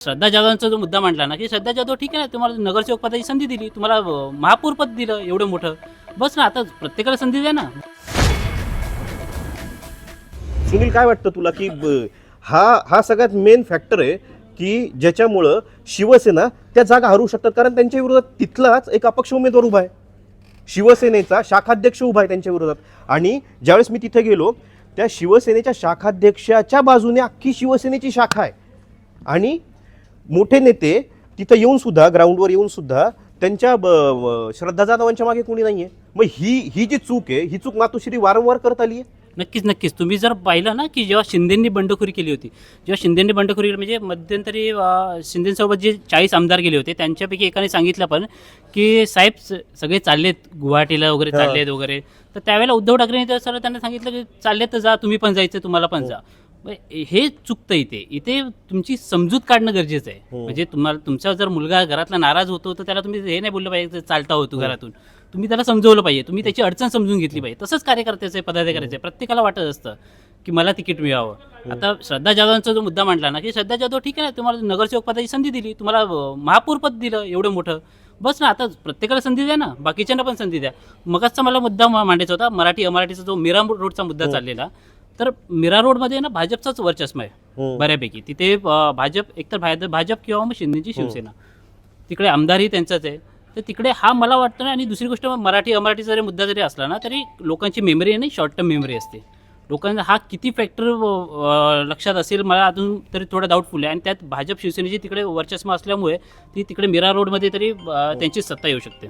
श्रद्धा जाधवांचा जो मुद्दा मांडला ना, की श्रद्धा जाधव ठीक आहे ना, तुम्हाला नगरसेवक पदाची संधी दिली, तुम्हाला महापौर पद दिलं एवढं मोठं, बस ना, आता प्रत्येकाला संधी द्या ना. सुनील, काय वाटतं तुला की हा सगळ्यात मेन फॅक्टर आहे की ज्याच्यामुळं शिवसेना त्या जागा हरू शकतात, कारण त्यांच्या विरोधात तिथलाच एक अपक्ष उमेदवार उभा आहे, शिवसेनेचा शाखाध्यक्ष उभा आहे त्यांच्या विरोधात. आणि ज्यावेळेस मी तिथे गेलो, त्या शिवसेनेच्या शाखाध्यक्षाच्या बाजूने अख्खी शिवसेनेची शाखा आहे आणि मोठे नेते तिथं येऊन सुद्धा, ग्राउंडवर येऊन सुद्धा त्यांच्या श्रद्धा जाधवांच्या मागे कोणी नाहीये. मग ही जी चूक आहे, ही चूक मातोश्री वारंवार करत आली आहे. नक्कीच तुम्ही जर पाहिलं ना, की जेव्हा शिंदेंनी बंडखोरी केली होती, जेव्हा शिंदेंनी बंडखोरी म्हणजे मध्यंतरी शिंदेसोबत जे 40 आमदार गेले होते, त्यांच्यापैकी एकाने सांगितलं पण की साहेब सगळे चाललेत गुवाहाटीला वगैरे, चाललेत वगैरे. तर त्यावेळेला उद्धव ठाकरेंनी सरळ त्यांना सांगितलं की चाललेत तर जा, तुम्ही पण जायचं, तुम्हाला पण जा. हे चुकतं. इथे तुमची समजूत काढणं गरजेचं आहे. म्हणजे तुमचा जर मुलगा घरातला नाराज होतो तर त्याला तुम्ही हे नाही बोललं पाहिजे चालता होतो घरातून, तुम्ही त्याला समजवलं पाहिजे, तुम्ही त्याची अडचण समजून घेतली पाहिजे. तसंच कार्यकर्त्याचे, पदाधिकाऱ्याचे, प्रत्येकाला वाटत असतं की मला तिकीट मिळावं. आता श्रद्धा जाधवांचा जो मुद्दा मांडला ना, की श्रद्धा जाधव ठीक आहे ना, तुम्हाला नगरसेवक पदाची संधी दिली, तुम्हाला महापौर पद दिलं एवढं मोठं, बस ना, आता प्रत्येकाला संधी द्या ना, बाकीच्यांना पण संधी द्या. मगाचा मला मुद्दा मांडायचा होता, मराठी अमराठीचा जो मीरा रोडचा मुद्दा चाललेला. तर मीरा रोडमध्ये ना भाजपचाच वर्चस्व आहे बऱ्यापैकी. तिथे भाजप, एकतर भाजप किंवा मग शिंदेची शिवसेना, तिकडे आमदारही त्यांचाच आहे. तर तिकडे हा मला वाटतं ना. आणि दुसरी गोष्ट, मराठी अमराठीचा जरी मुद्दा जरी असला ना, तरी लोकांची मेमरी आहे ना, शॉर्ट टर्म मेमरी असते. लोकांना हा किती फॅक्टर लक्षात असेल मला अजून तरी थोडं डाऊटफुल आहे. आणि त्यात भाजप शिवसेनेची तिकडे वर्चस्व असल्यामुळे ती तिकडे मीरा रोडमध्ये तरी त्यांची सत्ता येऊ शकते.